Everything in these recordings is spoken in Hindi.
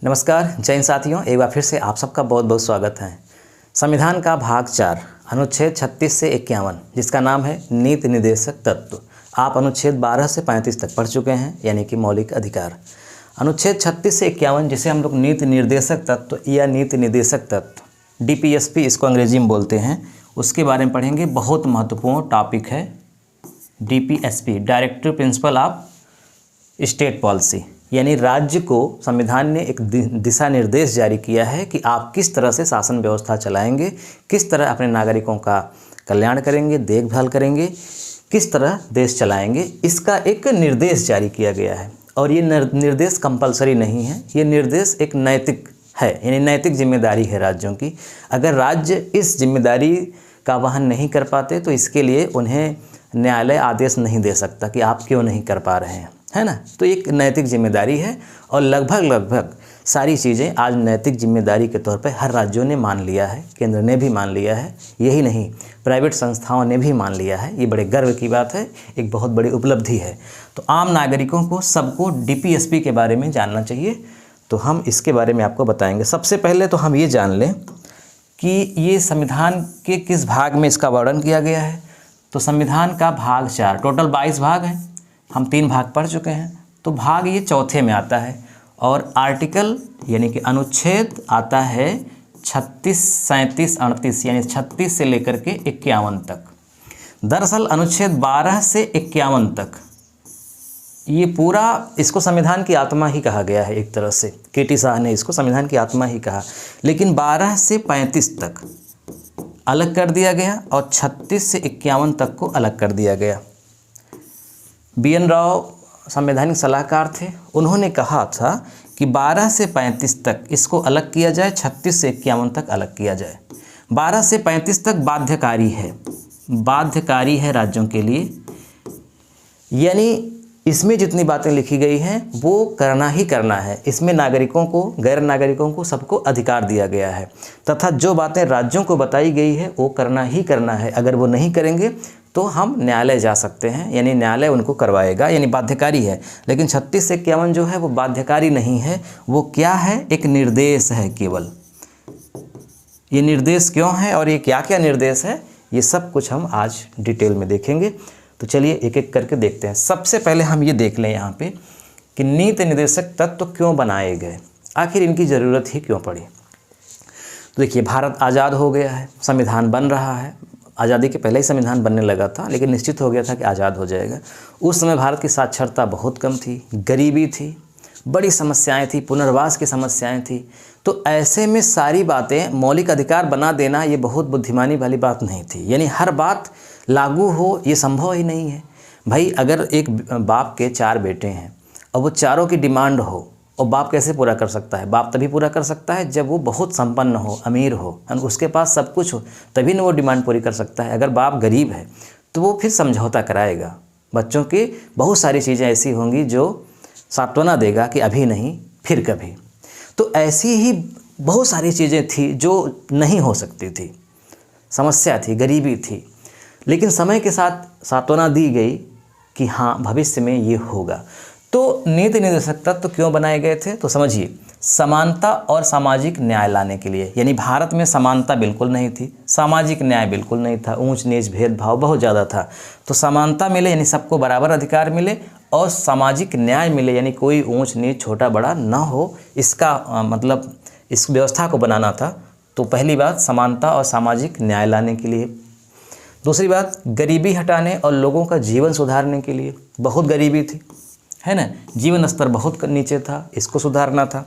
नमस्कार जैन साथियों, एक बार फिर से आप सबका बहुत बहुत स्वागत है। संविधान का भाग 4 अनुच्छेद 36 से 51 जिसका नाम है नीति निर्देशक तत्व, आप अनुच्छेद 12 से 35 तक पढ़ चुके हैं, यानी कि मौलिक अधिकार। अनुच्छेद 36 से 51 जिसे हम लोग नीति निर्देशक तत्व या नीति निर्देशक तत्व DPSP इसको अंग्रेजी में बोलते हैं, उसके बारे में पढ़ेंगे। बहुत महत्वपूर्ण टॉपिक है DPSP, directive principle of state policy, यानी राज्य को संविधान ने एक दिशा निर्देश जारी किया है कि आप किस तरह से शासन व्यवस्था चलाएंगे, किस तरह अपने नागरिकों का कल्याण करेंगे, देखभाल करेंगे, किस तरह देश चलाएंगे। इसका एक निर्देश जारी किया गया है और ये निर्देश कंपलसरी नहीं है, ये निर्देश एक नैतिक है, यानी नैतिक जिम्मेदारी है राज्यों की। अगर राज्य इस जिम्मेदारी का वहन नहीं कर पाते तो इसके लिए उन्हें न्यायालय आदेश नहीं दे सकता कि आप क्यों नहीं कर पा रहे हैं, है ना। तो एक नैतिक जिम्मेदारी है और लगभग सारी चीज़ें आज नैतिक जिम्मेदारी के तौर पे हर राज्यों ने मान लिया है, केंद्र ने भी मान लिया है, यही नहीं प्राइवेट संस्थाओं ने भी मान लिया है। ये बड़े गर्व की बात है, एक बहुत बड़ी उपलब्धि है। तो आम नागरिकों को सबको DPSP के बारे में जानना चाहिए, तो हम इसके बारे में आपको बताएंगे। सबसे पहले तो हम ये जान लें कि ये संविधान के किस भाग में इसका वर्णन किया गया है। तो संविधान का भाग 4, टोटल 22 भाग हैं, हम 3 भाग पढ़ चुके हैं, तो भाग ये चौथे में आता है और आर्टिकल यानी कि अनुच्छेद आता है 36, 37, 38, यानी 36 से लेकर के 51 तक। दरअसल अनुच्छेद 12 से 51 तक ये पूरा, इसको संविधान की आत्मा ही कहा गया है एक तरह से। KT शाह ने इसको संविधान की आत्मा ही कहा, लेकिन 12 से 35 तक अलग कर दिया गया और 36 से 51 तक को अलग कर दिया गया। BN राव संवैधानिक सलाहकार थे, उन्होंने कहा था कि 12 से 35 तक इसको अलग किया जाए, 36 से 51 तक अलग किया जाए। 12 से 35 तक बाध्यकारी है राज्यों के लिए, यानी इसमें जितनी बातें लिखी गई हैं वो करना ही करना है। इसमें नागरिकों को, गैर नागरिकों को, सबको अधिकार दिया गया है तथा जो बातें राज्यों को बताई गई है वो करना ही करना है। अगर वो नहीं करेंगे तो हम न्यायालय जा सकते हैं, यानी न्यायालय उनको करवाएगा, यानी बाध्यकारी है। लेकिन 36 से 51 जो है वो बाध्यकारी नहीं है, वो क्या है, एक निर्देश है केवल। ये निर्देश क्यों है और ये क्या क्या निर्देश है, ये सब कुछ हम आज डिटेल में देखेंगे। तो चलिए एक एक करके देखते हैं। सबसे पहले हम ये देख लें यहाँ पे कि नीति निर्देशक तत्व क्यों बनाए गए, आखिर इनकी ज़रूरत ही क्यों पड़ी। तो देखिए, भारत आज़ाद हो गया है, संविधान बन रहा है। आज़ादी के पहले ही संविधान बनने लगा था, लेकिन निश्चित हो गया था कि आज़ाद हो जाएगा। उस समय भारत की साक्षरता बहुत कम थी, गरीबी थी, बड़ी समस्याएं थी, पुनर्वास की समस्याएं थी। तो ऐसे में सारी बातें, मौलिक अधिकार बना देना ये बहुत बुद्धिमानी वाली बात नहीं थी, यानी हर बात लागू हो ये संभव ही नहीं है। भाई अगर एक बाप के 4 बेटे हैं और वो चारों की डिमांड हो, और बाप कैसे पूरा कर सकता है? बाप तभी पूरा कर सकता है जब वो बहुत संपन्न हो, अमीर हो, उसके पास सब कुछ हो, तभी ना वो डिमांड पूरी कर सकता है। अगर बाप गरीब है तो वो फिर समझौता कराएगा, बच्चों की बहुत सारी चीज़ें ऐसी होंगी जो सांत्वना देगा कि अभी नहीं फिर कभी। तो ऐसी ही बहुत सारी चीज़ें थी जो नहीं हो सकती थी, समस्या थी, गरीबी थी, लेकिन समय के साथ सांत्वना दी गई कि हाँ भविष्य में ये होगा। तो नीति निर्देशक तत्व क्यों बनाए गए थे? तो समझिए, समानता और सामाजिक न्याय लाने के लिए, यानी भारत में समानता बिल्कुल नहीं थी, सामाजिक न्याय बिल्कुल नहीं था, ऊंच नीच भेदभाव बहुत ज़्यादा था। तो समानता मिले यानी सबको बराबर अधिकार मिले, और सामाजिक न्याय मिले यानी कोई ऊंच नीच छोटा बड़ा ना हो, इसका मतलब इस व्यवस्था को बनाना था। तो पहली बात समानता और सामाजिक न्याय लाने के लिए। दूसरी बात गरीबी हटाने और लोगों का जीवन सुधारने के लिए। बहुत गरीबी थी, है ना, जीवन स्तर बहुत नीचे था, इसको सुधारना था।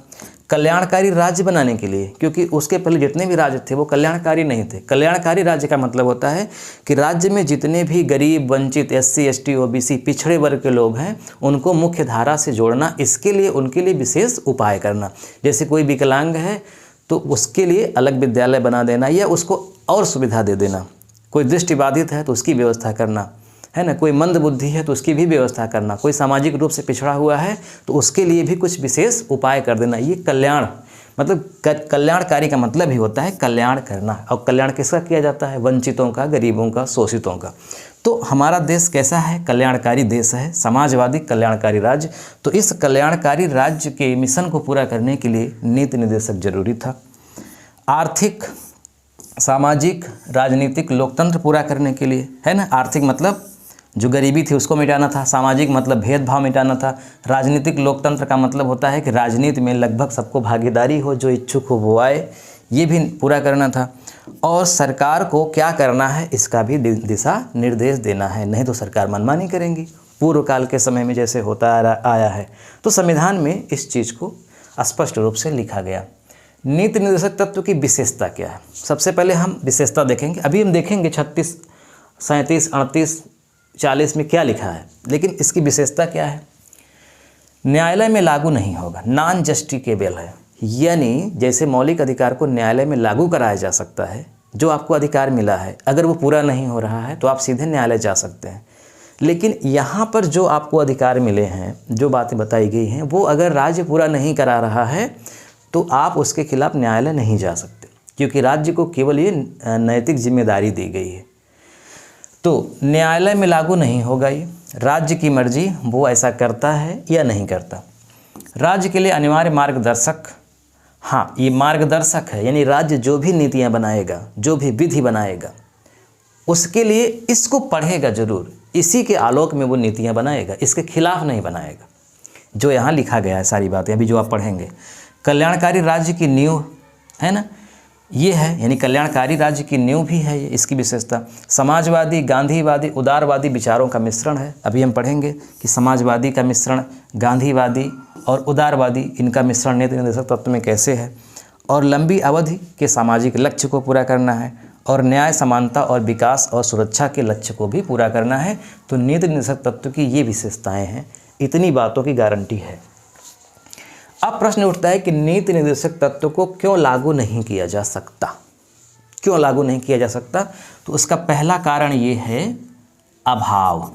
कल्याणकारी राज्य बनाने के लिए, क्योंकि उसके पहले जितने भी राज्य थे वो कल्याणकारी नहीं थे। कल्याणकारी राज्य का मतलब होता है कि राज्य में जितने भी गरीब, वंचित, SC, ST, OBC, पिछड़े वर्ग के लोग हैं उनको मुख्य धारा से जोड़ना, इसके लिए उनके लिए विशेष उपाय करना। जैसे कोई विकलांग है तो उसके लिए अलग विद्यालय बना देना या उसको और सुविधा दे देना। कोई दृष्टिबाधित है तो उसकी व्यवस्था करना, है ना, कोई मंद बुद्धि है तो उसकी भी व्यवस्था करना, कोई सामाजिक रूप से पिछड़ा हुआ है तो उसके लिए भी कुछ विशेष उपाय कर देना। ये कल्याण मतलब कल्याणकारी का मतलब ही होता है कल्याण करना। और कल्याण किसका किया जाता है? वंचितों का, गरीबों का, शोषितों का। तो हमारा देश कैसा है? कल्याणकारी देश है, समाजवादी कल्याणकारी राज्य। तो इस कल्याणकारी राज्य के मिशन को पूरा करने के लिए नीति निर्देशक जरूरी था। आर्थिक, सामाजिक, राजनीतिक, लोकतंत्र पूरा करने के लिए, है ना। आर्थिक मतलब जो गरीबी थी उसको मिटाना था, सामाजिक मतलब भेदभाव मिटाना था, राजनीतिक लोकतंत्र का मतलब होता है कि राजनीति में लगभग सबको भागीदारी हो, जो इच्छुक हो वो आए, ये भी पूरा करना था। और सरकार को क्या करना है इसका भी दिशा निर्देश देना है, नहीं तो सरकार मनमानी करेंगी, पूर्व काल के समय में जैसे होता आया है। तो संविधान में इस चीज़ को स्पष्ट रूप से लिखा गया। नीति निर्देशक तत्व की विशेषता क्या है? सबसे पहले हम विशेषता देखेंगे। अभी हम देखेंगे 36, 37, 38, 40 में क्या लिखा है, लेकिन इसकी विशेषता क्या है? न्यायालय में लागू नहीं होगा, नॉन जस्टिकेबल है, यानी जैसे मौलिक अधिकार को न्यायालय में लागू कराया जा सकता है, जो आपको अधिकार मिला है अगर वो पूरा नहीं हो रहा है तो आप सीधे न्यायालय जा सकते हैं। लेकिन यहाँ पर जो आपको अधिकार मिले हैं, जो बातें बताई गई हैं, वो अगर राज्य पूरा नहीं करा रहा है तो आप उसके खिलाफ न्यायालय नहीं जा सकते, क्योंकि राज्य को केवल ये नैतिक जिम्मेदारी दी गई है। तो न्यायालय में लागू नहीं होगा, ये राज्य की मर्जी, वो ऐसा करता है या नहीं करता। राज्य के लिए अनिवार्य मार्गदर्शक, हाँ ये मार्गदर्शक है, यानी राज्य जो भी नीतियाँ बनाएगा, जो भी विधि बनाएगा, उसके लिए इसको पढ़ेगा जरूर, इसी के आलोक में वो नीतियाँ बनाएगा, इसके खिलाफ नहीं बनाएगा। जो यहाँ लिखा गया है सारी बातें अभी जो आप पढ़ेंगे। कल्याणकारी राज्य की नींव, है ना, ये है, यानी कल्याणकारी राज्य की नींव भी है ये, इसकी विशेषता। समाजवादी, गांधीवादी, उदारवादी विचारों का मिश्रण है। अभी हम पढ़ेंगे कि समाजवादी का मिश्रण, गांधीवादी और उदारवादी, इनका मिश्रण नीति निर्देशक तत्व में कैसे है। और लंबी अवधि के सामाजिक लक्ष्य को पूरा करना है, और न्याय, समानता और विकास और सुरक्षा के लक्ष्य को भी पूरा करना है। तो नीति निर्देशक तत्व की ये विशेषताएँ हैं, इतनी बातों की गारंटी है। अब प्रश्न उठता है कि नीति निर्देशक तत्व को क्यों लागू नहीं किया जा सकता? क्यों लागू नहीं किया जा सकता? तो उसका पहला कारण ये है अभाव,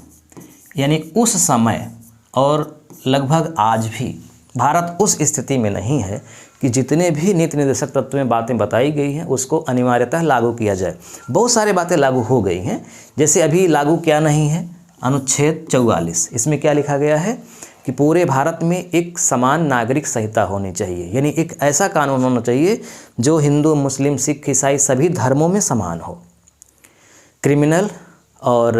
यानी उस समय और लगभग आज भी भारत उस स्थिति में नहीं है कि जितने भी नीति निर्देशक तत्व में बातें बताई गई हैं उसको अनिवार्यतः लागू किया जाए। बहुत सारी बातें लागू हो गई हैं, जैसे अभी लागू क्या नहीं है, अनुच्छेद 44, इसमें क्या लिखा गया है कि पूरे भारत में एक समान नागरिक संहिता होनी चाहिए, यानी एक ऐसा कानून होना चाहिए जो हिंदू, मुस्लिम, सिख, ईसाई सभी धर्मों में समान हो, क्रिमिनल और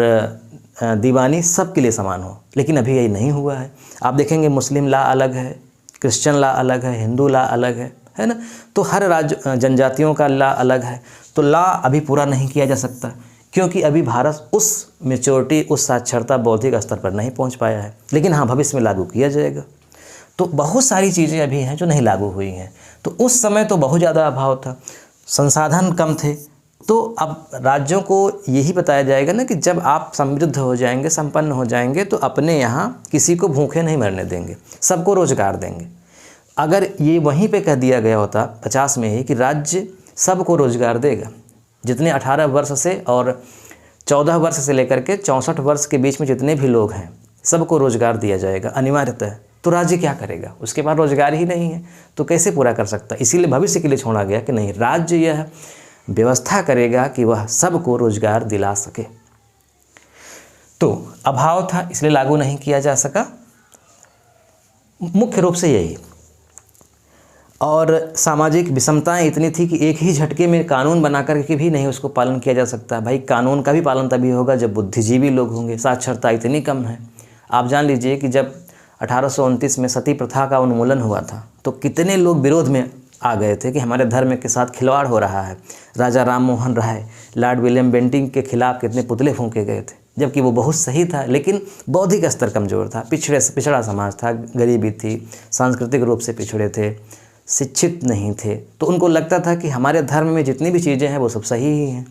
दीवानी सब के लिए समान हो। लेकिन अभी यही नहीं हुआ है। आप देखेंगे मुस्लिम लॉ अलग है, क्रिश्चियन लॉ अलग है, हिंदू लॉ अलग है ना। तो हर राज्य जनजातियों का लॉ अलग है। तो लॉ अभी पूरा नहीं किया जा सकता, क्योंकि अभी भारत उस मैच्योरिटी, उस साक्षरता, बौद्धिक स्तर पर नहीं पहुंच पाया है। लेकिन हाँ, भविष्य में लागू किया जाएगा। तो बहुत सारी चीज़ें अभी हैं जो नहीं लागू हुई हैं। तो उस समय तो बहुत ज़्यादा अभाव था, संसाधन कम थे। तो अब राज्यों को यही बताया जाएगा ना कि जब आप समृद्ध हो जाएंगे, संपन्न हो जाएंगे, तो अपने यहाँ किसी को भूखे नहीं मरने देंगे, सबको रोजगार देंगे। अगर ये वहीं पे कह दिया गया होता 50 में ही कि राज्य सबको रोजगार देगा, जितने 18 वर्ष से और 14 वर्ष से लेकर के 64 वर्ष के बीच में जितने भी लोग हैं सबको रोजगार दिया जाएगा अनिवार्यतः, तो राज्य क्या करेगा? उसके पास रोजगार ही नहीं है, तो कैसे पूरा कर सकता? इसीलिए भविष्य के लिए छोड़ा गया कि नहीं, राज्य यह व्यवस्था करेगा कि वह सबको रोजगार दिला सके। तो अभाव था, इसलिए लागू नहीं किया जा सका, मुख्य रूप से यही। और सामाजिक विषमताएं इतनी थी कि एक ही झटके में कानून बना करके भी नहीं उसको पालन किया जा सकता। भाई कानून का भी पालन तभी होगा जब बुद्धिजीवी लोग होंगे। साक्षरता इतनी कम है। आप जान लीजिए कि जब 1829 में सती प्रथा का उन्मूलन हुआ था तो कितने लोग विरोध में आ गए थे कि हमारे धर्म के साथ खिलवाड़ हो रहा है। राजा Ram Mohan Roy, Lord William Bentinck के खिलाफ कितने पुतले फूंके गए थे, जबकि वो बहुत सही था, लेकिन बौद्धिक स्तर कमज़ोर था, पिछड़ा समाज था, गरीबी थी, सांस्कृतिक रूप से पिछड़े थे, शिक्षित नहीं थे। तो उनको लगता था कि हमारे धर्म में जितनी भी चीज़ें हैं वो सब सही ही हैं,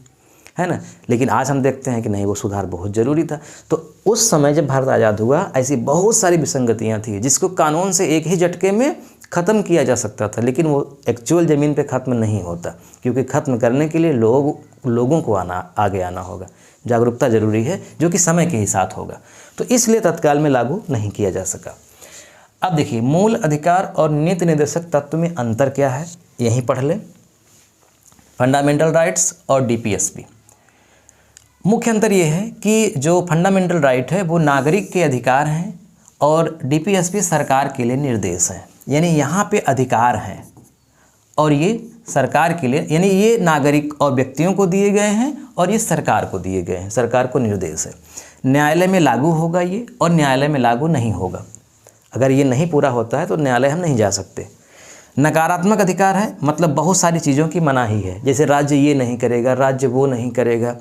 है ना। लेकिन आज हम देखते हैं कि नहीं, वो सुधार बहुत ज़रूरी था। तो उस समय जब भारत आज़ाद हुआ, ऐसी बहुत सारी विसंगतियाँ थी जिसको कानून से एक ही झटके में ख़त्म किया जा सकता था, लेकिन वो एक्चुअल ज़मीन पे ख़त्म नहीं होता, क्योंकि ख़त्म करने के लिए लोगों को आगे आना होगा। जागरूकता ज़रूरी है, जो कि समय के ही साथ होगा। तो इसलिए तत्काल में लागू नहीं किया जा सका। अब देखिए मूल अधिकार और नीति निर्देशक तत्व में अंतर क्या है, यहीं पढ़ लें। फंडामेंटल राइट्स और डीपीएसपी। मुख्य अंतर ये है कि जो फंडामेंटल राइट है वो नागरिक के अधिकार हैं और डीपीएसपी सरकार के लिए निर्देश है। यानी यहाँ पे अधिकार हैं और ये सरकार के लिए, यानी ये नागरिक और व्यक्तियों को दिए गए हैं और ये सरकार को दिए गए हैं, सरकार को निर्देश है। न्यायालय में लागू होगा ये और न्यायालय में लागू नहीं होगा। अगर ये नहीं पूरा होता है तो न्यायालय हम नहीं जा सकते। नकारात्मक अधिकार है, मतलब बहुत सारी चीज़ों की मनाही है, जैसे राज्य ये नहीं करेगा, राज्य वो नहीं करेगा,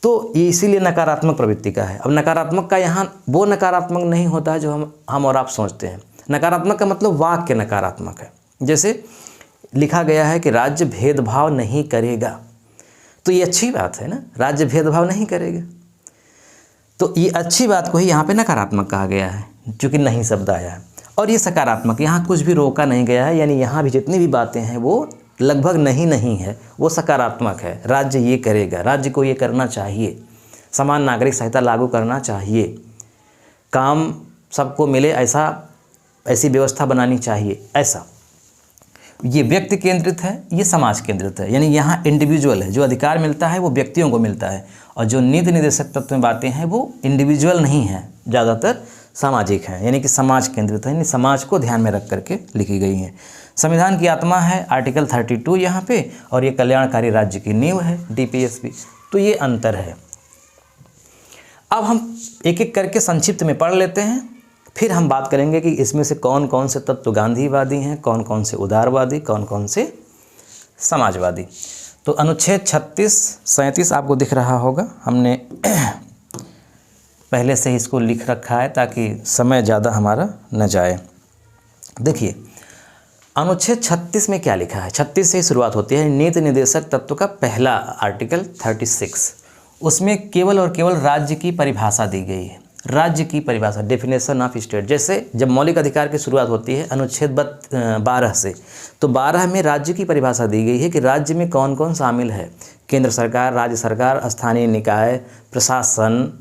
तो ये इसीलिए नकारात्मक प्रवृत्ति का है। अब नकारात्मक का यहाँ वो नकारात्मक नहीं होता है जो हम और आप सोचते हैं। नकारात्मक का मतलब वाक्य नकारात्मक है। जैसे लिखा गया है कि राज्य भेदभाव नहीं करेगा, तो ये अच्छी बात है ना, राज्य भेदभाव नहीं करेगा, तो ये अच्छी बात को ही यहाँ पे नकारात्मक कहा गया है, चूँकि नहीं शब्द आया है। और ये सकारात्मक, यहाँ कुछ भी रोका नहीं गया है, यानी यहाँ भी जितनी भी बातें हैं वो लगभग नहीं है, वो सकारात्मक है। राज्य ये करेगा, राज्य को ये करना चाहिए, समान नागरिक संहिता लागू करना चाहिए, काम सबको मिले ऐसी व्यवस्था बनानी चाहिए, ऐसा। ये व्यक्ति केंद्रित है, ये समाज केंद्रित है, यानी यहाँ इंडिविजुअल है, जो अधिकार मिलता है वो व्यक्तियों को मिलता है, और जो नीति निर्देशक तत्व में बातें हैं वो इंडिविजुअल नहीं हैं, ज़्यादातर सामाजिक हैं, यानी कि समाज केंद्रित है, यानी समाज को ध्यान में रख करके लिखी गई हैं। संविधान की आत्मा है आर्टिकल 32 यहाँ पे, और ये कल्याणकारी राज्य की नींव है डीपीएसपी। तो ये अंतर है। अब हम एक एक करके संक्षिप्त में पढ़ लेते हैं, फिर हम बात करेंगे कि इसमें से कौन कौन से तत्व गांधीवादी हैं, कौन कौन से उदारवादी, कौन कौन से समाजवादी। तो अनुच्छेद 36, 37 आपको दिख रहा होगा, हमने पहले से ही इसको लिख रखा है ताकि समय ज़्यादा हमारा न जाए। देखिए अनुच्छेद 36 में क्या लिखा है, 36 से ही शुरुआत होती है। नीति निर्देशक तत्व का पहला आर्टिकल 36, उसमें केवल और केवल राज्य की परिभाषा दी गई है। राज्य की परिभाषा, डेफिनेशन ऑफ स्टेट। जैसे जब मौलिक अधिकार की शुरुआत होती है अनुच्छेद 12 से, तो 12 में राज्य की परिभाषा दी गई है कि राज्य में कौन कौन शामिल है। केंद्र सरकार, राज्य सरकार, स्थानीय निकाय, प्रशासन,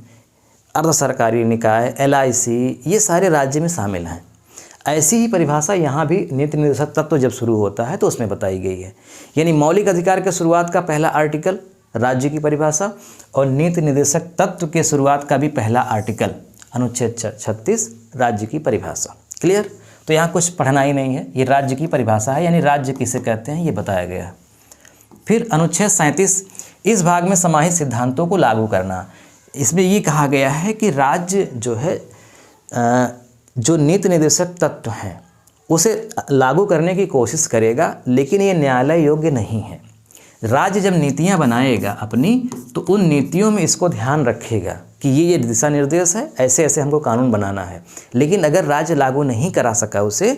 अर्ध सरकारी निकाय, LIC, ये सारे राज्य में शामिल हैं। ऐसी ही परिभाषा यहाँ भी नीति निर्देशक तत्व जब शुरू होता है तो उसमें बताई गई है। यानी मौलिक अधिकार के शुरुआत का पहला आर्टिकल राज्य की परिभाषा, और नीति निर्देशक तत्व के शुरुआत का भी पहला आर्टिकल अनुच्छेद 36 राज्य की परिभाषा। क्लियर? तो यहाँ कुछ पढ़ना ही नहीं है, ये राज्य की परिभाषा है, यानी राज्य किसे कहते हैं ये बताया गया है। फिर अनुच्छेद 37, इस भाग में समाहित सिद्धांतों को लागू करना। इसमें ये कहा गया है कि राज्य जो है जो नीति निर्देशक तत्व हैं उसे लागू करने की कोशिश करेगा, लेकिन ये न्यायालय योग्य नहीं है। राज्य जब नीतियां बनाएगा अपनी, तो उन नीतियों में इसको ध्यान रखेगा कि ये दिशा निर्देश है, ऐसे ऐसे हमको कानून बनाना है। लेकिन अगर राज्य लागू नहीं करा सका उसे,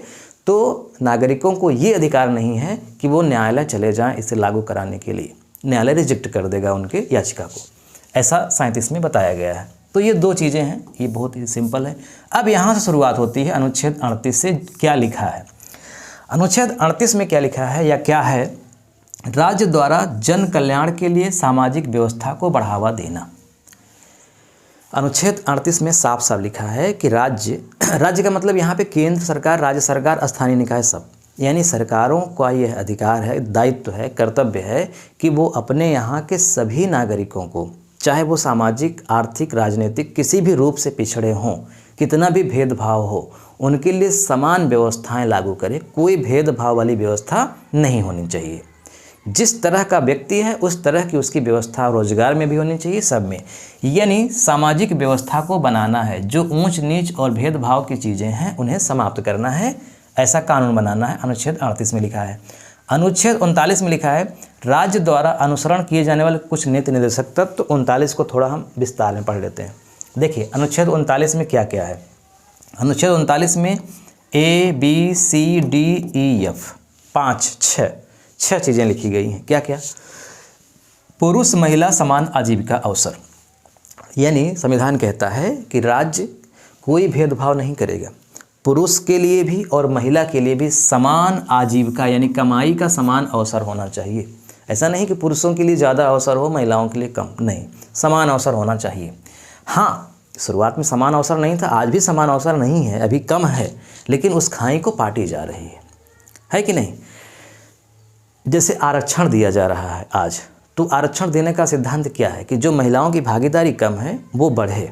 तो नागरिकों को ये अधिकार नहीं है कि वो न्यायालय चले जाएं इसे लागू कराने के लिए। न्यायालय रिजेक्ट कर देगा उनके याचिका को, ऐसा 37 में बताया गया है। तो ये दो चीज़ें हैं, ये बहुत ही सिंपल है। अब यहाँ से शुरुआत होती है अनुच्छेद 38 से। क्या लिखा है अनुच्छेद 38 में? क्या लिखा है या क्या है? राज्य द्वारा जन कल्याण के लिए सामाजिक व्यवस्था को बढ़ावा देना। अनुच्छेद 38 में साफ साफ लिखा है कि राज्य का मतलब यहाँ पे केंद्र सरकार, राज्य सरकार, स्थानीय निकाय, सब, यानी सरकारों का यह अधिकार है, दायित्व है, कर्तव्य है कि वो अपने यहाँ के सभी नागरिकों को, चाहे वो सामाजिक, आर्थिक, राजनीतिक किसी भी रूप से पिछड़े हों, कितना भी भेदभाव हो, उनके लिए समान व्यवस्थाएं लागू करें। कोई भेदभाव वाली व्यवस्था नहीं होनी चाहिए। जिस तरह का व्यक्ति है उस तरह की उसकी व्यवस्था रोजगार में भी होनी चाहिए, सब में। यानी सामाजिक व्यवस्था को बनाना है, जो ऊंच नीच और भेदभाव की चीज़ें हैं उन्हें समाप्त करना है, ऐसा कानून बनाना है। अनुच्छेद 38 में लिखा है। अनुच्छेद 39 में लिखा है राज्य द्वारा अनुसरण किए जाने वाले कुछ नीति निर्देशक तत्व। 39 को थोड़ा हम विस्तार में पढ़ लेते हैं। देखिए अनुच्छेद 39 में क्या क्या है। अनुच्छेद 39 में ABCDEF 6 चीज़ें लिखी गई हैं। क्या क्या? पुरुष महिला समान आजीविका अवसर, यानी संविधान कहता है कि राज्य कोई भेदभाव नहीं करेगा, पुरुष के लिए भी और महिला के लिए भी समान आजीविका यानी कमाई का समान अवसर होना चाहिए। ऐसा नहीं कि पुरुषों के लिए ज़्यादा अवसर हो, महिलाओं के लिए कम, नहीं, समान अवसर होना चाहिए। हाँ, शुरुआत में समान अवसर नहीं था, आज भी समान अवसर नहीं है, अभी कम है, लेकिन उस खाई को पाटी जा रही है कि नहीं। जैसे आरक्षण दिया जा रहा है आज, तो आरक्षण देने का सिद्धांत क्या है कि जो महिलाओं की भागीदारी कम है वो बढ़े।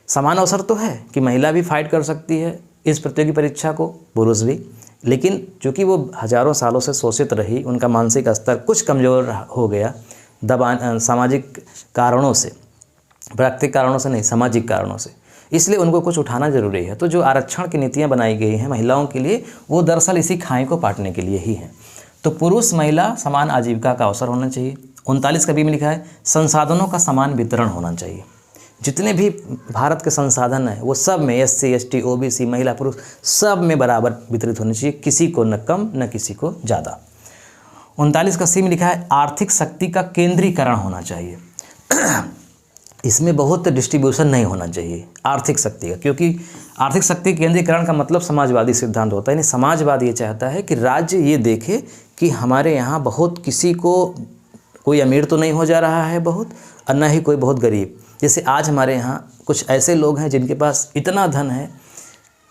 समान अवसर तो है कि महिला भी फाइट कर सकती है इस प्रतियोगी परीक्षा को, पुरुष भी, लेकिन चूँकि वो हज़ारों सालों से शोषित रही, उनका मानसिक स्तर कुछ कमज़ोर हो गया सामाजिक कारणों से, प्राकृतिक कारणों से नहीं, सामाजिक कारणों से, इसलिए उनको कुछ उठाना ज़रूरी है। तो जो आरक्षण की नीतियाँ बनाई गई हैं महिलाओं के लिए, वो दरअसल इसी खाई को पाटने के लिए ही हैं। तो पुरुष महिला समान आजीविका का अवसर होना चाहिए। 39 का बी में लिखा है संसाधनों का समान वितरण होना चाहिए। जितने भी भारत के संसाधन हैं वो सब में SC ST OBC महिला पुरुष सब में बराबर वितरित होने चाहिए, किसी को न कम न किसी को ज़्यादा। 39 का सी में लिखा है आर्थिक शक्ति का केंद्रीकरण होना चाहिए। इसमें बहुत डिस्ट्रीब्यूशन नहीं होना चाहिए आर्थिक शक्ति का, क्योंकि आर्थिक शक्ति केंद्रीकरण का मतलब समाजवादी सिद्धांत होता है। यानी समाजवाद ये चाहता है कि राज्य ये देखे कि हमारे यहाँ बहुत किसी को, कोई अमीर तो नहीं हो जा रहा है बहुत, और न ही कोई बहुत गरीब। जैसे आज हमारे यहाँ कुछ ऐसे लोग हैं जिनके पास इतना धन है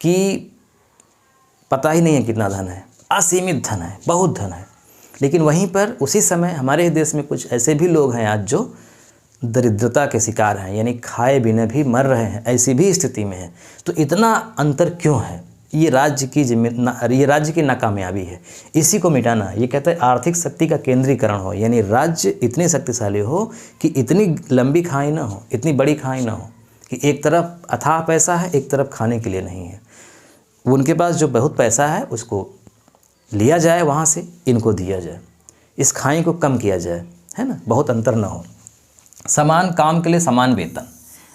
कि पता ही नहीं है कितना धन है, असीमित धन है, बहुत धन है। लेकिन वहीं पर उसी समय हमारे देश में कुछ ऐसे भी लोग हैं आज जो दरिद्रता के शिकार हैं, यानी खाए बिना भी मर रहे हैं, ऐसी भी स्थिति में है। तो इतना अंतर क्यों है? ये राज्य की नाकामयाबी है, इसी को मिटाना। ये कहता है आर्थिक शक्ति का केंद्रीकरण हो, यानी राज्य इतने शक्तिशाली हो कि इतनी लंबी खाई ना हो, इतनी बड़ी खाई ना हो कि एक तरफ अथाह पैसा है, एक तरफ खाने के लिए नहीं है। उनके पास जो बहुत पैसा है उसको लिया जाए, वहाँ से इनको दिया जाए, इस खाई को कम किया जाए, है ना, बहुत अंतर ना हो। समान काम के लिए समान वेतन,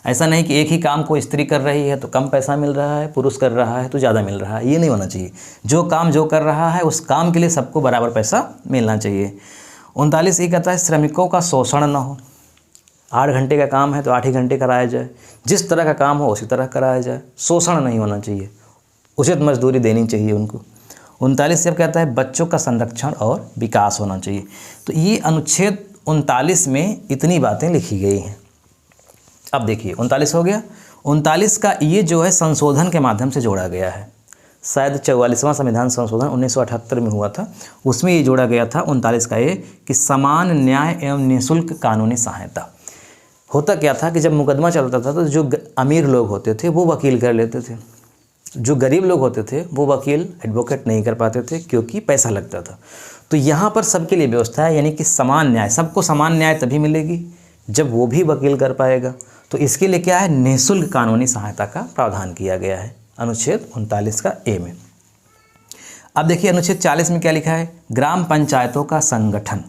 ऐसा नहीं कि एक ही काम को स्त्री कर रही है तो कम पैसा मिल रहा है, पुरुष कर रहा है तो ज़्यादा मिल रहा है, ये नहीं होना चाहिए। जो काम जो कर रहा है उस काम के लिए सबको बराबर पैसा मिलना चाहिए। 39 ये कहता है श्रमिकों का शोषण न हो। 8 घंटे का काम है तो 8 ही घंटे कराया जाए, जिस तरह का काम हो उसी तरह कराया जाए, शोषण नहीं होना चाहिए, उचित मजदूरी देनी चाहिए उनको। 39 जब कहता है बच्चों का संरक्षण और विकास होना चाहिए। तो ये अनुच्छेद 39 में इतनी बातें लिखी गई हैं। अब देखिए 39 हो गया। 39 का ये जो है संशोधन के माध्यम से जोड़ा गया है, शायद 44वां संविधान संशोधन 1978 में हुआ था, उसमें ये जोड़ा गया था 39 का ये कि समान न्याय एवं निःशुल्क कानूनी सहायता। होता क्या था कि जब मुकदमा चलता था तो जो अमीर लोग होते थे वो वकील कर लेते थे, जो गरीब लोग होते थे वो वकील एडवोकेट नहीं कर पाते थे क्योंकि पैसा लगता था। तो यहाँ पर सबके लिए व्यवस्था है, यानी कि समान न्याय, सबको समान न्याय तभी मिलेगी जब वो भी वकील कर पाएगा। तो इसके लिए क्या है, निःशुल्क कानूनी सहायता का प्रावधान किया गया है अनुच्छेद 39 का ए में। अब देखिए अनुच्छेद 40 में क्या लिखा है, ग्राम पंचायतों का संगठन,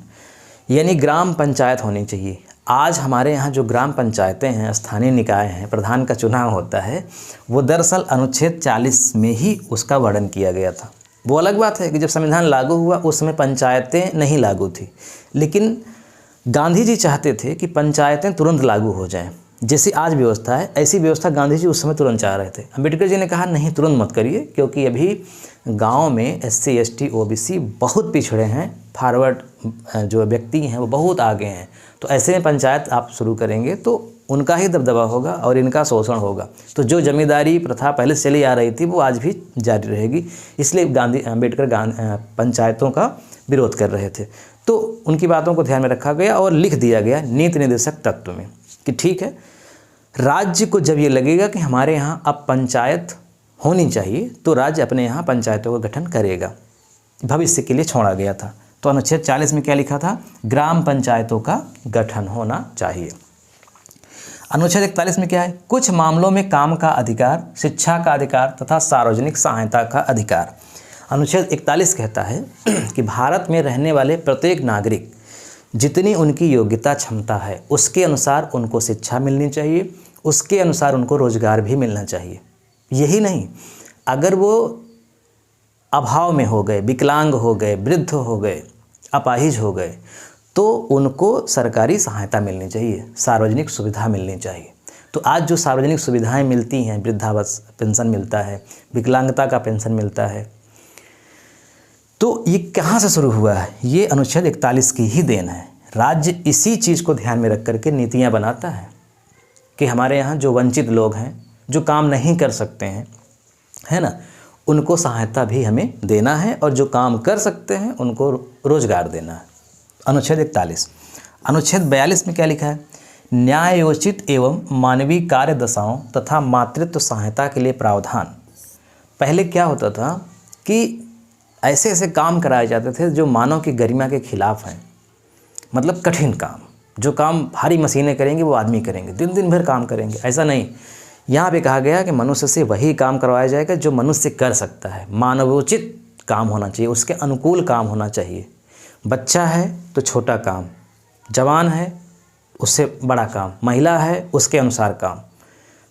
यानी ग्राम पंचायत होनी चाहिए। आज हमारे यहाँ जो ग्राम पंचायतें हैं, स्थानीय निकाय हैं, प्रधान का चुनाव होता है, वो दरअसल अनुच्छेद 40 में ही उसका वर्णन किया गया था। वो अलग बात है कि जब संविधान लागू हुआ उस समय पंचायतें नहीं लागू थी, लेकिन गांधी जी चाहते थे कि पंचायतें तुरंत लागू हो जाएं। जैसी आज व्यवस्था है ऐसी व्यवस्था गांधी जी उस समय तुरंत चाह रहे थे। अम्बेडकर जी ने कहा नहीं, तुरंत मत करिए, क्योंकि अभी गांव में SC ST OBC बहुत पिछड़े हैं, फॉरवर्ड जो व्यक्ति हैं वो बहुत आगे हैं। तो ऐसे में पंचायत आप शुरू करेंगे तो उनका ही दबदबा होगा और इनका शोषण होगा। तो जो जमींदारी प्रथा पहले से चली आ रही थी वो आज भी जारी रहेगी। इसलिए अम्बेडकर पंचायतों का विरोध कर रहे थे। तो उनकी बातों को ध्यान में रखा गया और लिख दिया गया नीति निर्देशक तत्व में कि ठीक है, राज्य को जब ये लगेगा कि हमारे यहाँ अब पंचायत होनी चाहिए तो राज्य अपने यहाँ पंचायतों का गठन करेगा, भविष्य के लिए छोड़ा गया था। तो अनुच्छेद 40 में क्या लिखा था, ग्राम पंचायतों का गठन होना चाहिए। अनुच्छेद 41 में क्या है, कुछ मामलों में काम का अधिकार, शिक्षा का अधिकार तथा सार्वजनिक सहायता का अधिकार। अनुच्छेद 41 कहता है कि भारत में रहने वाले प्रत्येक नागरिक जितनी उनकी योग्यता क्षमता है उसके अनुसार उनको शिक्षा मिलनी चाहिए, उसके अनुसार उनको रोजगार भी मिलना चाहिए। यही नहीं, अगर वो अभाव में हो गए, विकलांग हो गए, वृद्ध हो गए, अपाहिज हो गए, तो उनको सरकारी सहायता मिलनी चाहिए, सार्वजनिक सुविधा मिलनी चाहिए। तो आज जो सार्वजनिक सुविधाएं मिलती हैं, वृद्धावस्था पेंशन मिलता है, विकलांगता का पेंशन मिलता है, तो ये कहाँ से शुरू हुआ है, ये अनुच्छेद 41 की ही देन है। राज्य इसी चीज़ को ध्यान में रख करके नीतियाँ बनाता है। कि हमारे यहाँ जो वंचित लोग हैं, जो काम नहीं कर सकते हैं, है ना, उनको सहायता भी हमें देना है और जो काम कर सकते हैं उनको रोजगार देना है। अनुच्छेद 41। अनुच्छेद 42 में क्या लिखा है? न्यायोचित एवं मानवीय कार्य दशाओं तथा मातृत्व सहायता के लिए प्रावधान। पहले क्या होता था कि ऐसे ऐसे काम कराए जाते थे जो मानव की गरिमा के खिलाफ हैं, मतलब कठिन काम, जो काम भारी मशीनें करेंगी वो आदमी करेंगे, दिन दिन भर काम करेंगे, ऐसा नहीं। यहाँ पे कहा गया कि मनुष्य से वही काम करवाया जाएगा जो मनुष्य कर सकता है, मानवोचित काम होना चाहिए, उसके अनुकूल काम होना चाहिए। बच्चा है तो छोटा काम, जवान है उससे बड़ा काम, महिला है उसके अनुसार काम,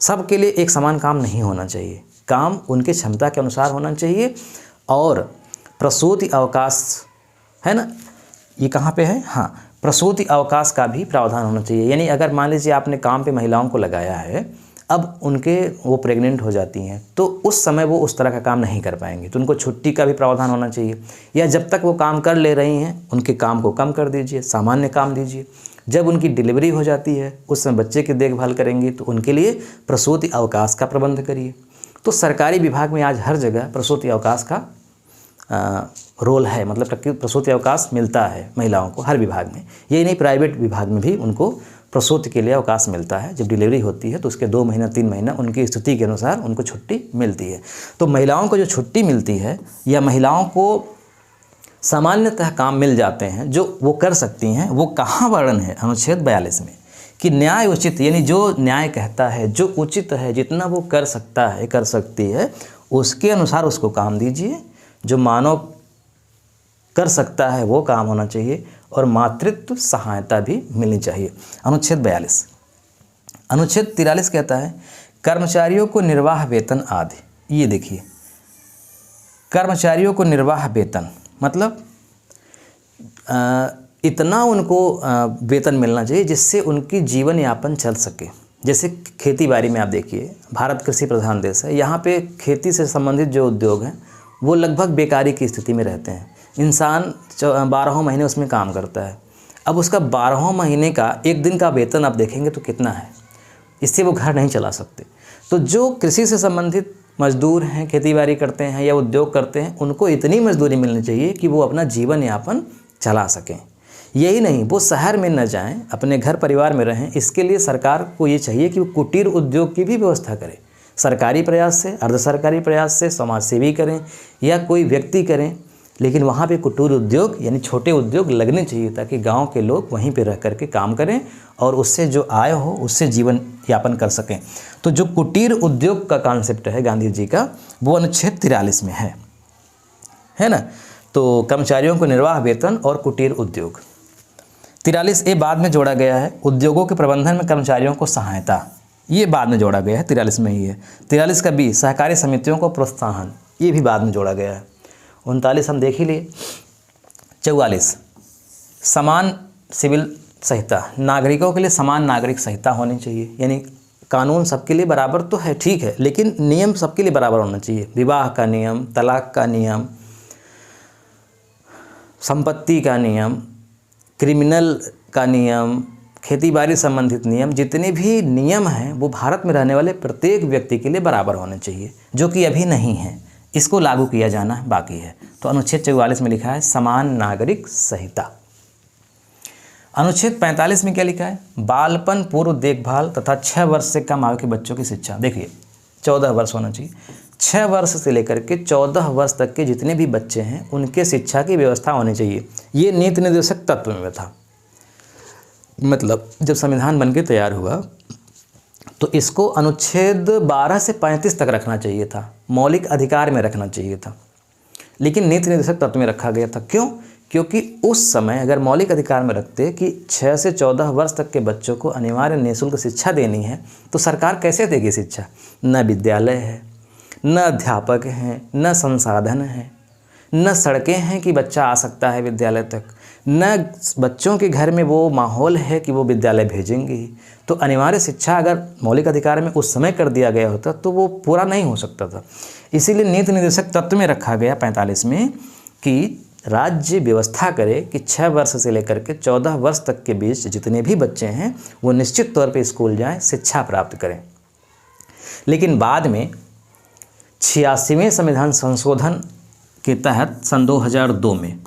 सबके लिए एक समान काम नहीं होना चाहिए, काम उनके क्षमता के अनुसार होना चाहिए। और प्रसूति अवकाश है ना, ये कहाँ पे है? हाँ, प्रसूति अवकाश का भी प्रावधान होना चाहिए। यानी अगर मान लीजिए आपने काम पे महिलाओं को लगाया है, अब उनके वो प्रेग्नेंट हो जाती हैं तो उस समय वो उस तरह का काम नहीं कर पाएंगे, तो उनको छुट्टी का भी प्रावधान होना चाहिए। या जब तक वो काम कर ले रही हैं उनके काम को कम कर दीजिए, सामान्य काम दीजिए। जब उनकी डिलीवरी हो जाती है उस समय बच्चे की देखभाल करेंगी तो उनके लिए प्रसूति अवकाश का प्रबंध करिए। तो सरकारी विभाग में आज हर जगह प्रसूति अवकाश का रोल है, मतलब प्रसूति अवकाश मिलता है महिलाओं को हर विभाग में। यही नहीं, प्राइवेट विभाग में भी उनको प्रसूति के लिए अवकाश मिलता है। जब डिलीवरी होती है तो उसके 2 महीना 3 महीना उनकी स्थिति के अनुसार उनको छुट्टी मिलती है। तो महिलाओं को जो छुट्टी मिलती है या महिलाओं को सामान्यतः काम मिल जाते हैं जो वो कर सकती हैं, वो कहाँ वर्णन है? अनुच्छेद 42 में, कि न्याय उचित, यानी जो न्याय कहता है, जो उचित है, जितना वो कर सकता है, कर सकती है, उसके अनुसार उसको काम दीजिए। जो मानव कर सकता है वो काम होना चाहिए और मातृत्व सहायता भी मिलनी चाहिए। अनुच्छेद 42। अनुच्छेद 43 कहता है कर्मचारियों को निर्वाह वेतन आदि। ये देखिए, कर्मचारियों को निर्वाह वेतन मतलब इतना उनको वेतन मिलना चाहिए जिससे उनकी जीवन यापन चल सके। जैसे खेती बाड़ी में आप देखिए, भारत कृषि प्रधान देश है, यहाँ पे खेती से संबंधित जो उद्योग हैं वो लगभग बेकारी की स्थिति में रहते हैं। इंसान 12 महीने उसमें काम करता है, अब उसका 12 महीने का एक दिन का वेतन आप देखेंगे तो कितना है, इससे वो घर नहीं चला सकते। तो जो कृषि से संबंधित मजदूर हैं, खेतीबाड़ी करते हैं या उद्योग करते हैं, उनको इतनी मजदूरी मिलनी चाहिए कि वो अपना जीवन यापन चला सकें। यही नहीं, वो शहर में न जाएं, अपने घर परिवार में रहें। इसके लिए सरकार को ये चाहिए कि वो कुटीर उद्योग की भी व्यवस्था करे। सरकारी प्रयास से, अर्ध सरकारी प्रयास से, समाजसेवी करें या कोई व्यक्ति करें, लेकिन वहाँ पे कुटीर उद्योग यानी छोटे उद्योग लगने चाहिए ताकि गांव के लोग वहीं पे रह करके काम करें और उससे जो आय हो उससे जीवन यापन कर सकें। तो जो कुटीर उद्योग का कॉन्सेप्ट है गांधी जी का, वो अनुच्छेद 43 में है ना। तो कर्मचारियों को निर्वाह वेतन और कुटीर उद्योग। 43A बाद में जोड़ा गया है। उद्योगों के प्रबंधन में कर्मचारियों को सहायता, ये बाद में जोड़ा गया है, 43 में ही है। 43 का B सहकारी समितियों को प्रोत्साहन, ये भी बाद में जोड़ा गया है। 39 हम देख ही लिए। 44 समान सिविल संहिता, नागरिकों के लिए समान नागरिक संहिता होनी चाहिए। यानी कानून सबके लिए बराबर तो है, ठीक है, लेकिन नियम सबके लिए बराबर होना चाहिए। विवाह का नियम, तलाक का नियम, संपत्ति का नियम, क्रिमिनल का नियम, खेतीबाड़ी संबंधित नियम, जितने भी नियम हैं वो भारत में रहने वाले प्रत्येक व्यक्ति के लिए बराबर होने चाहिए, जो कि अभी नहीं है। इसको लागू किया जाना बाकी है। तो अनुच्छेद 44 में लिखा है समान नागरिक संहिता। अनुच्छेद 45 में क्या लिखा है? बालपन पूर्व देखभाल तथा 6 वर्ष से कम आयु के बच्चों की शिक्षा। देखिए 14 वर्ष होना चाहिए। 6 वर्ष से लेकर के 14 वर्ष तक के जितने भी बच्चे हैं उनके शिक्षा की व्यवस्था होनी चाहिए। ये नीति निर्देशक तत्व में था। मतलब जब संविधान बनके तैयार हुआ तो इसको अनुच्छेद 12 से 35 तक रखना चाहिए था, मौलिक अधिकार में रखना चाहिए था, लेकिन नीति निर्देशक तत्व में रखा गया था। क्यों? क्योंकि उस समय अगर मौलिक अधिकार में रखते कि 6 से 14 वर्ष तक के बच्चों को अनिवार्य निःशुल्क शिक्षा देनी है, तो सरकार कैसे देगी शिक्षा? न विद्यालय है, न अध्यापक हैं, न संसाधन हैं, न सड़कें हैं कि बच्चा आ सकता है विद्यालय तक, न बच्चों के घर में वो माहौल है कि वो विद्यालय भेजेंगे ही। तो अनिवार्य शिक्षा अगर मौलिक अधिकार में उस समय कर दिया गया होता तो वो पूरा नहीं हो सकता था। इसीलिए नीति निर्देशक तत्व में रखा गया 45 में कि राज्य व्यवस्था करे कि 6 वर्ष से लेकर के 14 वर्ष तक के बीच जितने भी बच्चे हैं वो निश्चित तौर पे स्कूल जाएं, शिक्षा प्राप्त करें। लेकिन बाद में 86वें संविधान संशोधन के तहत सन 2002 में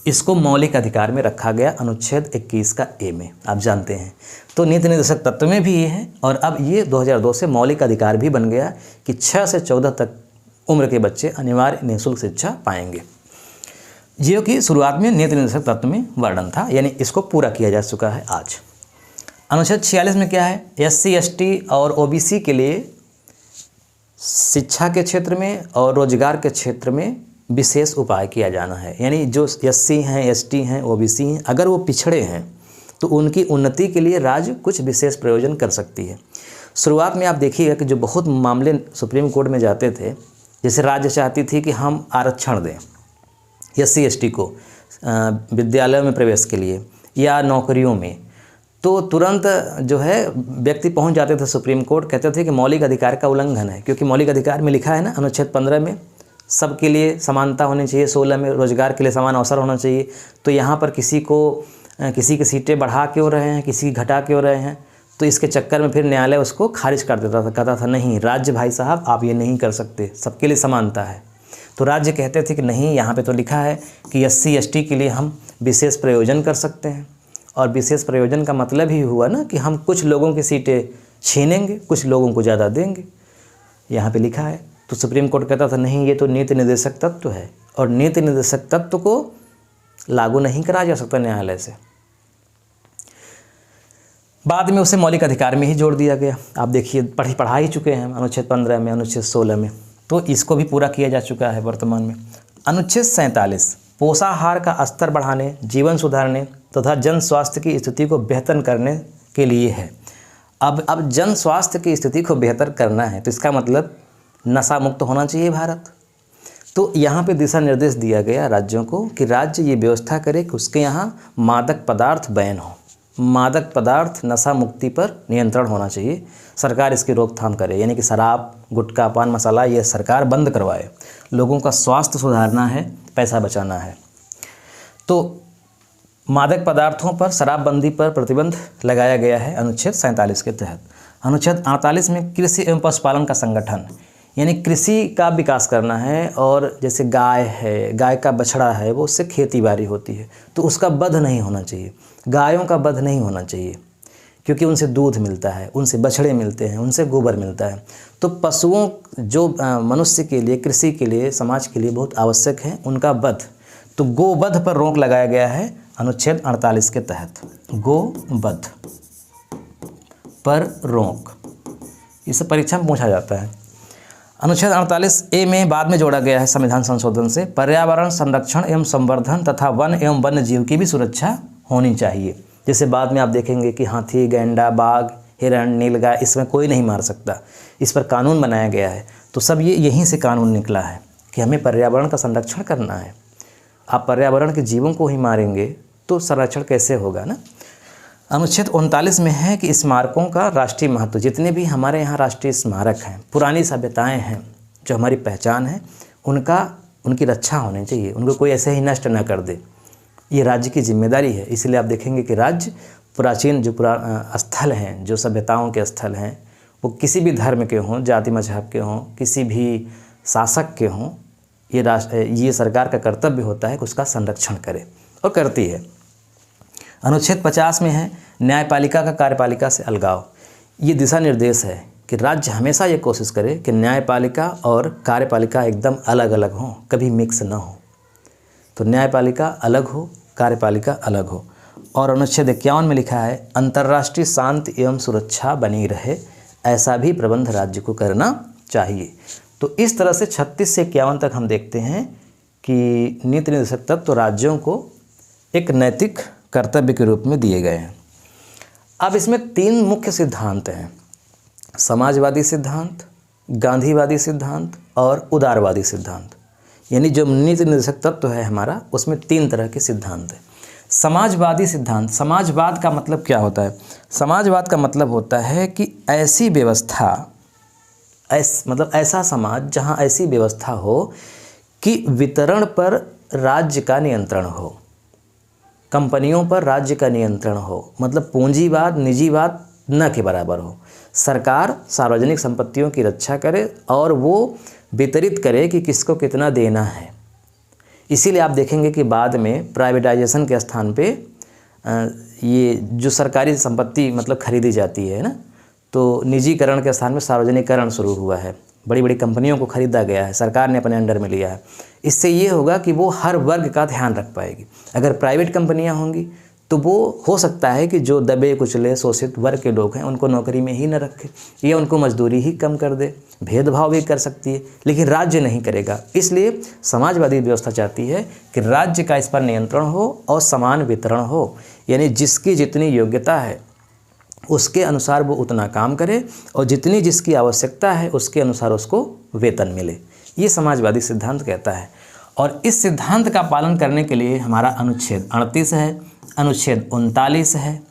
इसको मौलिक अधिकार में रखा गया, अनुच्छेद 21 का ए में, आप जानते हैं। तो नीति निर्देशक तत्व में भी ये है और अब ये 2002 से मौलिक अधिकार भी बन गया कि 6 से 14 तक उम्र के बच्चे अनिवार्य निःशुल्क शिक्षा पाएंगे। जो कि शुरुआत में नीति निर्देशक तत्व में वर्णन था, यानी इसको पूरा किया जा चुका है आज। अनुच्छेद 46 में क्या है, SC ST और OBC के लिए शिक्षा के क्षेत्र में और रोजगार के क्षेत्र में विशेष उपाय किया जाना है। यानी जो SC हैं, ST हैं, OBC हैं, अगर वो पिछड़े हैं तो उनकी उन्नति के लिए राज्य कुछ विशेष प्रयोजन कर सकती है। शुरुआत में आप देखिएगा कि जो बहुत मामले सुप्रीम कोर्ट में जाते थे, जैसे राज्य चाहती थी कि हम आरक्षण दें SC ST को विद्यालयों में प्रवेश के लिए या नौकरियों में, तो तुरंत जो है व्यक्ति पहुंच जाते थे सुप्रीम कोर्ट, कहते थे कि मौलिक अधिकार का उल्लंघन है, क्योंकि मौलिक अधिकार में लिखा है ना, अनुच्छेद 15 में सबके लिए समानता होनी चाहिए, 16 में रोजगार के लिए समान अवसर होना चाहिए। तो यहाँ पर किसी की सीटें बढ़ा क्यों रहे हैं, किसी की घटा क्यों रहे हैं, तो इसके चक्कर में फिर न्यायालय उसको खारिज कर देता था, कहता था नहीं राज्य भाई साहब आप ये नहीं कर सकते, सबके लिए समानता है। तो राज्य कहते थे कि नहीं, यहाँ पे तो लिखा है कि SC ST के लिए हम विशेष प्रयोजन कर सकते हैं, और विशेष प्रयोजन का मतलब ही हुआ ना कि हम कुछ लोगों की सीटें छीनेंगे, कुछ लोगों को ज़्यादा देंगे, यहाँ पे लिखा है। तो सुप्रीम कोर्ट कहता था नहीं, ये तो नीति निर्देशक तत्व है और नीति निर्देशक तत्व को लागू नहीं कराया जा सकता न्यायालय से। बाद में उसे मौलिक अधिकार में ही जोड़ दिया गया। आप देखिए पढ़ा ही चुके हैं अनुच्छेद 15 में, अनुच्छेद 16 में, तो इसको भी पूरा किया जा चुका है वर्तमान में। अनुच्छेद 47 पोषाहार का स्तर बढ़ाने, जीवन सुधारने तथा जन स्वास्थ्य की स्थिति को बेहतर करने के लिए है। अब जन स्वास्थ्य की स्थिति को बेहतर करना है तो इसका मतलब नशा मुक्त होना चाहिए भारत। तो यहाँ पे दिशा निर्देश दिया गया राज्यों को कि राज्य ये व्यवस्था करे कि उसके यहाँ मादक पदार्थ बैन हो, मादक पदार्थ नशा मुक्ति पर नियंत्रण होना चाहिए, सरकार इसकी रोकथाम करे, यानी कि शराब, गुटखा, पान मसाला ये सरकार बंद करवाए। लोगों का स्वास्थ्य सुधारना है, पैसा बचाना है। तो मादक पदार्थों पर, शराबबंदी पर प्रतिबंध लगाया गया है अनुच्छेद 47 के तहत। अनुच्छेद 48 में कृषि एवं पशुपालन का संगठन, यानी कृषि का विकास करना है, और जैसे गाय है, गाय का बछड़ा है, वो उससे खेती बाड़ी होती है, तो उसका वध नहीं होना चाहिए, गायों का वध नहीं होना चाहिए, क्योंकि उनसे दूध मिलता है, उनसे बछड़े मिलते हैं, उनसे गोबर मिलता है। तो पशुओं जो मनुष्य के लिए, कृषि के लिए, समाज के लिए बहुत आवश्यक हैं, उनका वध, तो गोवध पर रोक लगाया गया है अनुच्छेद 48 के तहत। गोवध पर रोक, इसे परीक्षा में पूछा जाता है। अनुच्छेद 48A में बाद में जोड़ा गया है संविधान संशोधन से, पर्यावरण संरक्षण एवं संवर्धन तथा वन एवं वन्य जीव की भी सुरक्षा होनी चाहिए। जैसे बाद में आप देखेंगे कि हाथी, गैंडा, बाघ, हिरण, नीलगाय, इसमें कोई नहीं मार सकता, इस पर कानून बनाया गया है। तो सब ये यहीं से कानून निकला है कि हमें पर्यावरण का संरक्षण करना है। आप पर्यावरण के जीवों को ही मारेंगे तो संरक्षण कैसे होगा ना। अनुच्छेद 39 में है कि स्मारकों का राष्ट्रीय महत्व, जितने भी हमारे यहाँ राष्ट्रीय स्मारक हैं, पुरानी सभ्यताएं हैं, जो हमारी पहचान है, उनकी रक्षा होनी चाहिए, उनको कोई ऐसे ही नष्ट ना कर दे, ये राज्य की जिम्मेदारी है। इसलिए आप देखेंगे कि राज्य प्राचीन जो स्थल हैं, जो सभ्यताओं के स्थल हैं, वो किसी भी धर्म के हों, जाति मजहब के हों, किसी भी शासक के हों, ये सरकार का कर्तव्य होता है कि उसका संरक्षण करे, और करती है। अनुच्छेद 50 में है न्यायपालिका का कार्यपालिका से अलगाव। ये दिशा निर्देश है कि राज्य हमेशा ये कोशिश करे कि न्यायपालिका और कार्यपालिका एकदम अलग अलग हों, कभी मिक्स ना हो। तो न्यायपालिका अलग हो, कार्यपालिका अलग हो। और अनुच्छेद 51 में लिखा है अंतर्राष्ट्रीय शांति एवं सुरक्षा बनी रहे, ऐसा भी प्रबंध राज्य को करना चाहिए। तो इस तरह से 36 से 51 तक हम देखते हैं कि नीति निर्देशक तत्व तो राज्यों को एक नैतिक कर्तव्य के रूप में दिए गए हैं। अब इसमें 3 मुख्य सिद्धांत हैं, समाजवादी सिद्धांत, गांधीवादी सिद्धांत और उदारवादी सिद्धांत। यानी जो नीति निर्देशक तत्व है हमारा, उसमें 3 तरह के सिद्धांत हैं। समाजवादी सिद्धांत, समाजवाद का मतलब क्या होता है? समाजवाद का मतलब होता है कि ऐसी व्यवस्था, मतलब ऐसा समाज जहाँ ऐसी व्यवस्था हो कि वितरण पर राज्य का नियंत्रण हो, कंपनियों पर राज्य का नियंत्रण हो, मतलब पूंजीवाद निजीवाद न के बराबर हो। सरकार सार्वजनिक संपत्तियों की रक्षा करे और वो वितरित करे कि किसको कितना देना है। इसीलिए आप देखेंगे कि बाद में प्राइवेटाइजेशन के स्थान पे ये जो सरकारी संपत्ति मतलब खरीदी जाती है ना, तो निजीकरण के स्थान में सार्वजनिकरण शुरू हुआ है। बड़ी बड़ी कंपनियों को खरीदा गया है, सरकार ने अपने अंडर में लिया है। इससे ये होगा कि वो हर वर्ग का ध्यान रख पाएगी। अगर प्राइवेट कंपनियां होंगी तो वो हो सकता है कि जो दबे कुचले शोषित वर्ग के लोग हैं उनको नौकरी में ही न रखे या उनको मजदूरी ही कम कर दे, भेदभाव भी कर सकती है, लेकिन राज्य नहीं करेगा। इसलिए समाजवादी व्यवस्था चाहती है कि राज्य का इस पर नियंत्रण हो और समान वितरण हो, यानी जिसकी जितनी योग्यता है उसके अनुसार वो उतना काम करे और जितनी जिसकी आवश्यकता है उसके अनुसार उसको वेतन मिले। ये समाजवादी सिद्धांत कहता है। और इस सिद्धांत का पालन करने के लिए हमारा अनुच्छेद 38 है, अनुच्छेद 39 है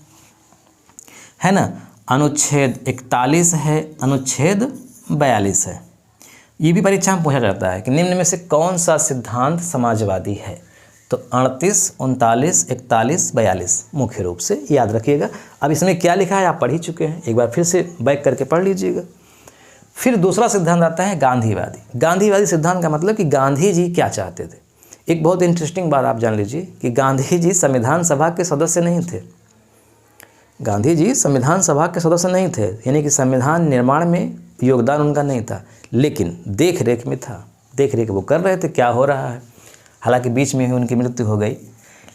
ना, अनुच्छेद 41 है, अनुच्छेद 42 है। ये भी परीक्षा में पूछा जाता है कि निम्न में से कौन सा सिद्धांत समाजवादी है। तो 38, 39, 41, 42 मुख्य रूप से याद रखिएगा। अब इसमें क्या लिखा है आप पढ़ ही चुके हैं, एक बार फिर से बैक करके पढ़ लीजिएगा। फिर दूसरा सिद्धांत आता है गांधीवादी। गांधीवादी सिद्धांत का मतलब कि गांधी जी क्या चाहते थे। एक बहुत इंटरेस्टिंग बात आप जान लीजिए कि गांधी जी संविधान सभा के सदस्य नहीं थे। गांधी जी संविधान सभा के सदस्य नहीं थे, यानी कि संविधान निर्माण में योगदान उनका नहीं था, लेकिन देख रेख में था। देख रेख वो कर रहे थे क्या हो रहा है। हालांकि बीच में ही उनकी मृत्यु हो गई,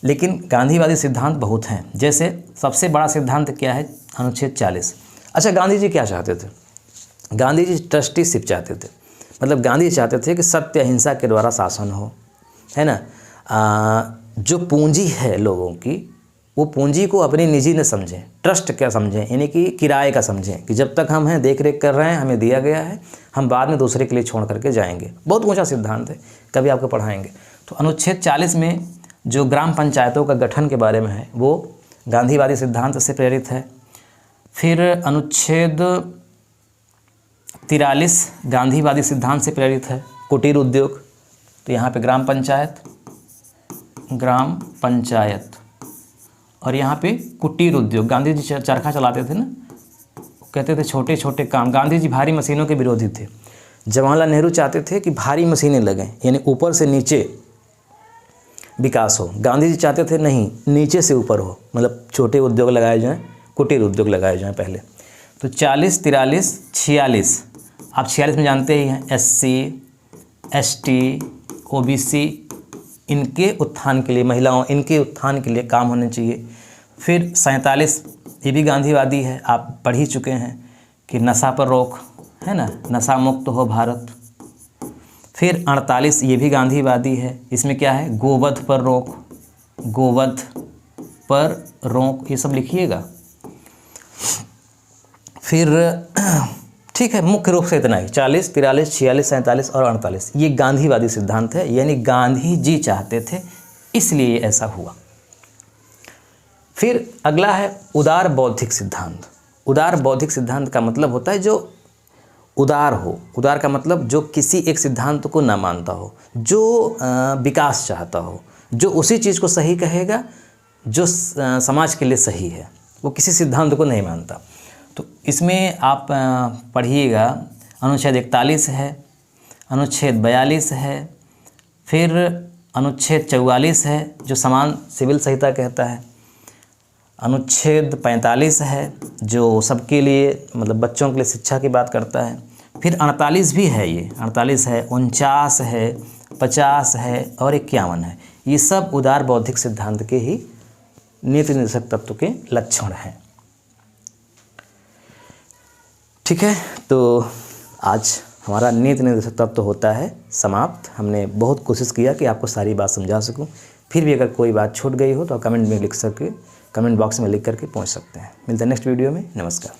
लेकिन गांधीवादी सिद्धांत बहुत हैं। जैसे सबसे बड़ा सिद्धांत क्या है, अनुच्छेद 40। अच्छा, गांधी जी क्या चाहते थे? गांधी जी ट्रस्टीशिप चाहते थे, मतलब गांधी चाहते थे कि सत्य अहिंसा के द्वारा शासन हो, है ना। जो पूंजी है लोगों की, वो पूंजी को अपनी निजी न समझें, ट्रस्ट क्या समझें, यानी कि किराए का समझें कि जब तक हम हैं देख रेख कर रहे हैं, हमें दिया गया है, हम बाद में दूसरे के लिए छोड़ करके जाएंगे। बहुत ऊंचा सिद्धांत है, कभी आपको पढ़ाएंगे। तो अनुच्छेद 40 में जो ग्राम पंचायतों का गठन के बारे में है वो गांधीवादी सिद्धांत से प्रेरित है। फिर अनुच्छेद 43 गांधीवादी सिद्धांत से प्रेरित है, कुटीर उद्योग। तो यहाँ पे ग्राम पंचायत और यहाँ पे कुटीर उद्योग। गांधी जी चरखा चलाते थे ना, कहते थे छोटे छोटे काम। गांधी जी भारी मशीनों के विरोधी थे। जवाहरलाल नेहरू चाहते थे कि भारी मशीनें लगें, यानी ऊपर से नीचे विकास हो। गांधी जी चाहते थे नहीं, नीचे से ऊपर हो, मतलब छोटे उद्योग लगाए जाएं, कुटीर उद्योग लगाए जाएं पहले। तो 40, 43, 46, आप 46 में जानते ही हैं, SC, ST, OBC, इनके उत्थान के लिए, महिलाओं इनके उत्थान के लिए काम होने चाहिए। फिर 47 ये भी गांधीवादी है, आप पढ़ ही चुके हैं कि नशा पर रोक, है ना, नशा मुक्त हो भारत। फिर 48 ये भी गांधीवादी है, इसमें क्या है, गोवध पर रोक, गोवध पर रोक, ये सब लिखिएगा। फिर ठीक है, मुख्य रूप से इतना ही 40, 43, 46, 47 और 48 ये गांधीवादी सिद्धांत है, यानी गांधी जी चाहते थे, इसलिए ये ऐसा हुआ। फिर अगला है उदार बौद्धिक सिद्धांत। उदार बौद्धिक सिद्धांत का मतलब होता है जो उदार हो। उदार का मतलब जो किसी एक सिद्धांत को ना मानता हो, जो विकास चाहता हो, जो उसी चीज़ को सही कहेगा जो समाज के लिए सही है, वो किसी सिद्धांत को नहीं मानता। तो इसमें आप पढ़िएगा, अनुच्छेद 41 है, अनुच्छेद 42 है, फिर अनुच्छेद 44 है जो समान सिविल संहिता कहता है, अनुच्छेद 45 है जो सबके लिए मतलब बच्चों के लिए शिक्षा की बात करता है, फिर 48 भी है, ये 48 है, 49 है, 50 है और 51 है। ये सब उदार बौद्धिक सिद्धांत के ही नीति निर्देशक तत्व के लक्षण हैं। ठीक है, तो आज हमारा नीति निर्देशक तत्व होता है समाप्त। हमने बहुत कोशिश किया कि आपको सारी बात समझा सकूं। फिर भी अगर कोई बात छूट गई हो तो कमेंट में लिख सके, कमेंट बॉक्स में लिख करके पहुंच सकते हैं। मिलते हैं नेक्स्ट वीडियो में। नमस्कार।